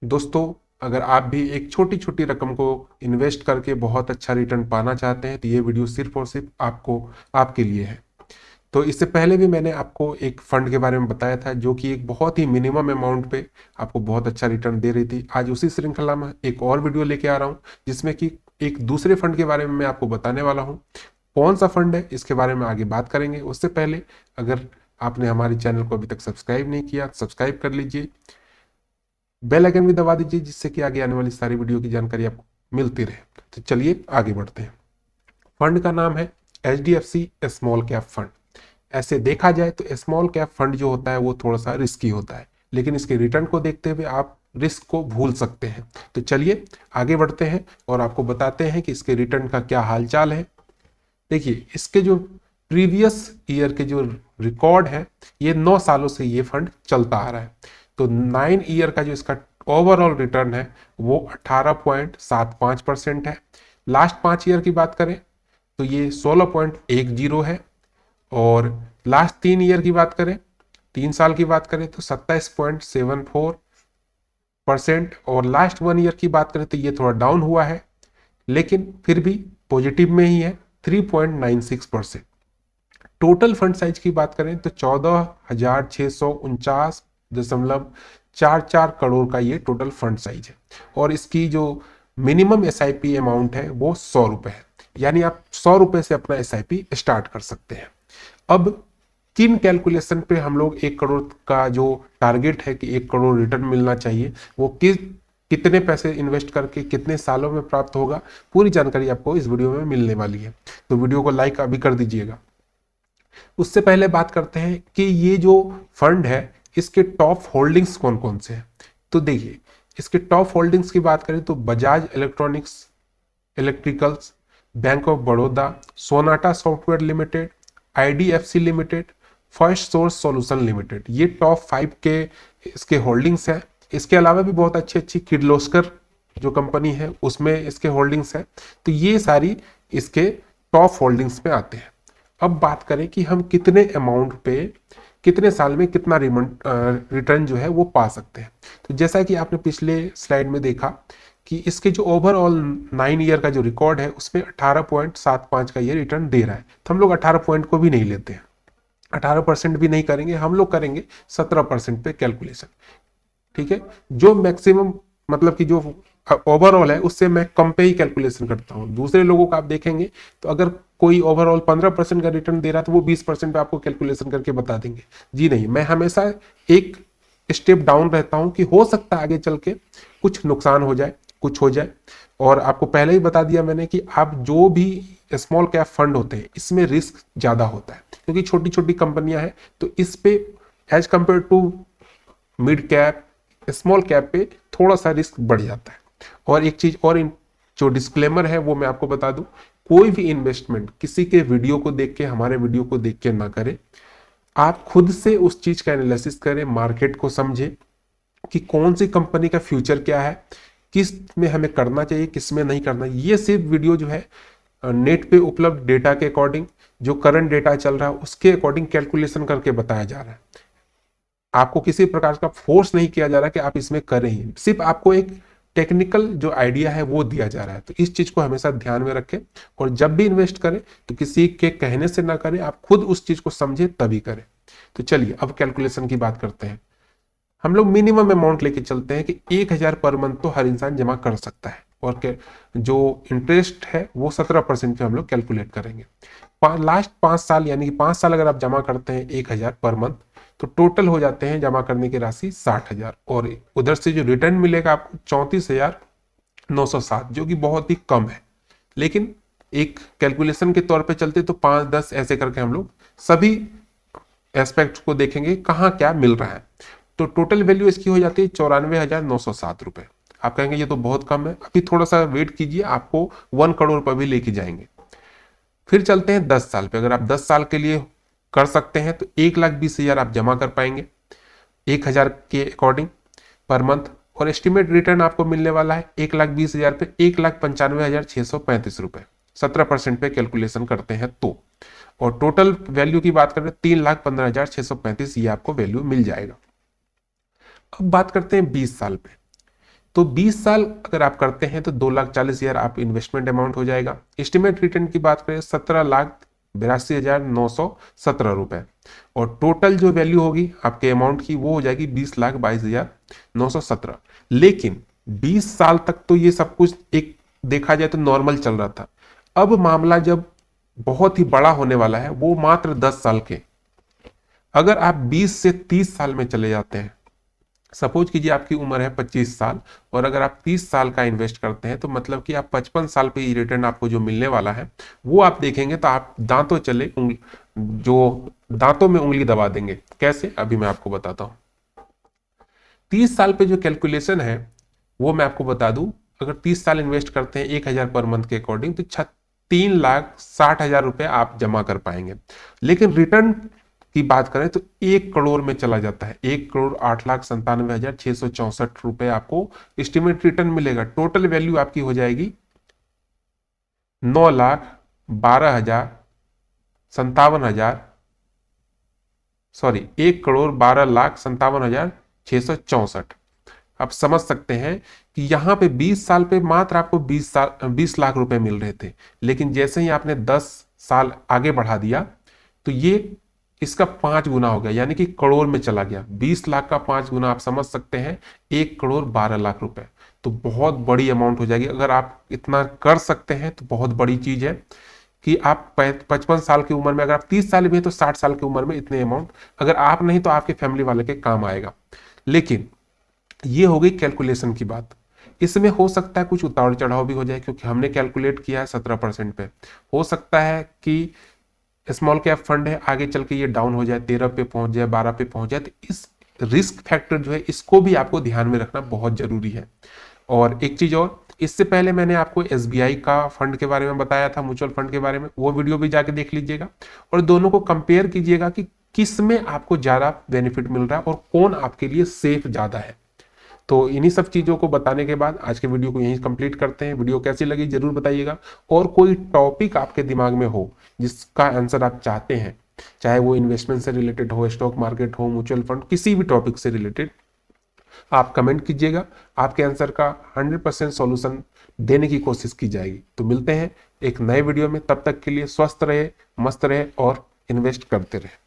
दोस्तों, अगर आप भी एक छोटी छोटी रकम को इन्वेस्ट करके बहुत अच्छा रिटर्न पाना चाहते हैं तो ये वीडियो सिर्फ और सिर्फ आपके लिए है। तो इससे पहले भी मैंने आपको एक फंड के बारे में बताया था जो कि एक बहुत ही मिनिमम अमाउंट पे आपको बहुत अच्छा रिटर्न दे रही थी। आज उसी श्रृंखला में एक और वीडियो लेके आ रहा हूँ जिसमें कि एक दूसरे फंड के बारे में मैं आपको बताने वाला हूँ। कौन सा फंड है इसके बारे में आगे बात करेंगे। उससे पहले अगर आपने हमारे चैनल को अभी तक सब्सक्राइब नहीं किया, सब्सक्राइब कर लीजिए, बेल आइकन भी दबा दीजिए जिससे कि आगे आने वाली सारी वीडियो की जानकारी आपको मिलती रहे। तो चलिए आगे बढ़ते हैं। फंड का नाम है HDFC स्मॉल कैप फंड। ऐसे देखा जाए तो स्मॉल कैप फंड जो होता है वो थोड़ा सा रिस्की होता है, लेकिन इसके रिटर्न को देखते हुए आप रिस्क को भूल सकते हैं। तो चलिए आगे बढ़ते हैं और आपको बताते हैं कि इसके रिटर्न का क्या हालचाल है। देखिए, इसके जो प्रीवियस ईयर के जो रिकॉर्ड है, ये 9 सालों से ये फंड चलता आ रहा है। तो 9 ईयर का जो इसका ओवरऑल रिटर्न है वो 18.75% है। लास्ट 5 ईयर की बात करें तो ये 16.10 है। और लास्ट 3 ईयर की बात करें, 3 साल की बात करें तो 27.74%। और लास्ट 1 ईयर की बात करें तो ये थोड़ा डाउन हुआ है, लेकिन फिर भी पॉजिटिव में ही है, 3.96%। टोटल फंड साइज की बात करें तो 14,649.44 करोड़ का ये टोटल फंड साइज है। और इसकी जो मिनिमम SIP अमाउंट है वो 100 रुपए है, यानी आप 100 रुपए से अपना SIP स्टार्ट कर सकते हैं। अब किन कैलकुलेशन पे हम लोग 1 करोड़ का जो टारगेट है कि 1 करोड़ रिटर्न मिलना चाहिए, वो कितने पैसे इन्वेस्ट करके कितने सालों में प्राप्त होगा, पूरी जानकारी आपको इस वीडियो में मिलने वाली है। तो वीडियो को लाइक अभी कर दीजिएगा। उससे पहले बात करते हैं कि ये जो फंड है इसके टॉप होल्डिंग्स कौन कौन से हैं। तो देखिए, इसके टॉप होल्डिंग्स की बात करें तो Bajaj electricals, bank of Baroda, Sonata software limited, IDFC limited, first source solution limited, ये टॉप 5 के इसके होल्डिंग्स हैं। इसके अलावा भी बहुत अच्छी अच्छी किर्लोस्कर जो कंपनी है उसमें इसके होल्डिंग्स हैं। तो ये सारी इसके टॉप होल्डिंग्स में आते हैं। अब बात करें कि हम कितने अमाउंट पे कितने साल में कितना रिटर्न जो है वो पा सकते हैं। तो जैसा कि आपने पिछले स्लाइड में देखा कि इसके जो ओवरऑल 9 ईयर का जो रिकॉर्ड है उसमें 18.75 का ये रिटर्न दे रहा है। तो हम लोग 18 पॉइंट को भी नहीं लेते हैं, 18% भी नहीं करेंगे, हम लोग करेंगे 17% पे कैलकुलेशन। ठीक है, जो मैक्सिमम मतलब कि जो ओवरऑल है उससे मैं कम पे ही कैलकुलेशन करता हूँ। दूसरे लोगों का आप देखेंगे तो अगर कोई ओवरऑल 15% का रिटर्न दे रहा है तो वो 20% पे आपको कैलकुलेशन करके बता देंगे। जी नहीं, मैं हमेशा एक स्टेप डाउन रहता हूँ कि हो सकता है आगे चल के कुछ नुकसान हो जाए, कुछ हो जाए। और आपको पहले ही बता दिया मैंने कि आप जो भी स्मॉल कैप फंड होते हैं इसमें रिस्क ज्यादा होता है, क्योंकि छोटी छोटी कंपनियां हैं। तो इस पे as compare to mid cap, small cap पे थोड़ा सा रिस्क बढ़ जाता है। और एक चीज और, जो डिस्क्लेमर है वो मैं आपको बता दूं, कोई भी इन्वेस्टमेंट किसी के वीडियो को देख के, हमारे वीडियो को देख के ना करें। आप खुद से उस चीज का एनालिसिस करें, मार्केट को समझें कि कौन सी कंपनी का फ्यूचर क्या है, किस में हमें करना चाहिए, किस में नहीं करना। ये सिर्फ वीडियो जो है नेट पे उपलब्ध डेटा के अकॉर्डिंग, जो करंट डेटा चल रहा है उसके अकॉर्डिंग कैलकुलेशन करके बताया जा रहा है। आपको किसी प्रकार का फोर्स नहीं किया जा रहा कि आप इसमें करें ही, सिर्फ आपको एक टेक्निकल जो आइडिया है वो दिया जा रहा है। तो इस चीज को हमेशा ध्यान में रखें और जब भी इन्वेस्ट करें तो किसी के कहने से ना करें, आप खुद उस चीज को समझे तभी करें। तो चलिए अब कैलकुलेशन की बात करते हैं। हम लोग मिनिमम अमाउंट लेके चलते हैं कि 1,000 पर मंथ तो हर इंसान जमा कर सकता है, और जो इंटरेस्ट है वो 17% पे हम लोग कैलकुलेट करेंगे। लास्ट 5 साल, यानी कि 5 साल अगर आप जमा करते हैं 1,000 पर मंथ, तो टोटल हो जाते हैं जमा करने की राशि 60,000। और उधर से जो रिटर्न मिलेगा आपको 34,907, जो कि बहुत ही कम है। लेकिन एक कैलकुलेशन के तौर पे चलते तो 5-10 ऐसे करके हम लोग सभी एस्पेक्ट को देखेंगे कहाँ क्या मिल रहा है। तो टोटल वैल्यू इसकी हो जाती है 94,907 रुपए। आप कहेंगे ये तो बहुत कम है, अभी थोड़ा सा वेट कीजिए, आपको 1 करोड़ रुपए भी लेके जाएंगे। फिर चलते हैं 10 साल पे। अगर आप 10 साल के लिए कर सकते हैं तो 1,20,000 आप जमा कर पाएंगे 1,000 के अकॉर्डिंग पर मंथ। और एस्टिमेट रिटर्न आपको मिलने वाला है 1,20,000 पे 1,95,635 रुपए, 17% पे कैलकुलेशन करते हैं तो। और टोटल वैल्यू की बात करें 3,15,635, ये आपको वैल्यू मिल जाएगा। अब बात करते हैं 20 साल पे। तो 20 साल अगर आप करते हैं तो 2,40,000 आप इन्वेस्टमेंट अमाउंट हो जाएगा। एस्टिमेट रिटर्न की बात करें 17,82,917 रुपए, और टोटल जो वैल्यू होगी आपके अमाउंट की वो हो जाएगी 20,22,917। लेकिन 20 साल तक तो ये सब कुछ एक देखा जाए तो नॉर्मल चल रहा था। अब मामला जब बहुत ही बड़ा होने वाला है, वो मात्र 10 साल के, अगर आप 20 से 30 साल में चले जाते हैं, सपोज कीजिए आपकी उम्र है 25 साल और अगर आप 30 साल का इन्वेस्ट करते हैं तो मतलब कि आप 55 साल पे ही रिटर्न आपको जो मिलने वाला है वो आप देखेंगे तो आप दांतों चले जो दांतों में उंगली दबा देंगे। कैसे, अभी मैं आपको बताता हूं। 30 साल पे जो कैलकुलेशन है वो मैं आपको बता दूं। अगर 30 साल इन्वेस्ट करते हैं 1,000 पर मंथ के अकॉर्डिंग तो 3,60,000 रुपए आप जमा कर पाएंगे। लेकिन रिटर्न की बात करें तो 1 करोड़ में चला जाता है। 1,08,97,664 रुपए आपको एस्टिमेट रिटर्न मिलेगा। टोटल वैल्यू आपकी हो जाएगी 9,12,57,000 सॉरी 1,12,57,664। आप समझ सकते हैं कि यहां पे 20 साल पे मात्र आपको 20 लाख रुपए मिल रहे थे, लेकिन जैसे ही आपने 10 साल आगे बढ़ा दिया तो ये इसका 5 गुना हो गया, यानी कि करोड़ में चला गया। 20 लाख का 5 गुना आप समझ सकते हैं 1,12,00,000 रुपए। तो बहुत बड़ी अमाउंट हो जाएगी। अगर आप इतना कर सकते हैं तो बहुत बड़ी चीज है कि आप 55 साल की उम्र में, अगर आप 30 साल में हैं तो 60 साल की उम्र में इतने अमाउंट, अगर आप नहीं तो आपके फैमिली वाले के काम आएगा। लेकिन ये हो गई कैलकुलेशन की बात। इसमें हो सकता है कुछ उतार चढ़ाव भी हो जाए, क्योंकि हमने कैलकुलेट किया है 17% पे। हो सकता है कि स्मॉल कैप फंड है, आगे चल के ये डाउन हो जाए, 13 पे पहुंच जाए, 12 पे पहुंच जाए। तो इस रिस्क फैक्टर जो है इसको भी आपको ध्यान में रखना बहुत जरूरी है। और एक चीज और, इससे पहले मैंने आपको एसबीआई का फंड के बारे में बताया था, म्यूचुअल फंड के बारे में, वो वीडियो भी जाके देख लीजिएगा और दोनों को कंपेयर कीजिएगा कि किस में आपको ज्यादा बेनिफिट मिल रहा है और कौन आपके लिए सेफ ज्यादा है। तो इन्हीं सब चीजों को बताने के बाद आज के वीडियो को यहीं कंप्लीट करते हैं। वीडियो कैसी लगी जरूर बताइएगा, और कोई टॉपिक आपके दिमाग में हो जिसका आंसर आप चाहते हैं, चाहे वो इन्वेस्टमेंट से रिलेटेड हो, स्टॉक मार्केट हो, म्यूचुअल फंड, किसी भी टॉपिक से रिलेटेड, आप कमेंट कीजिएगा। आपके आंसर का 100% सॉल्यूशन देने की कोशिश की जाएगी। तो मिलते हैं एक नए वीडियो में, तब तक के लिए स्वस्थ रहे, मस्त रहे और इन्वेस्ट करते रहे।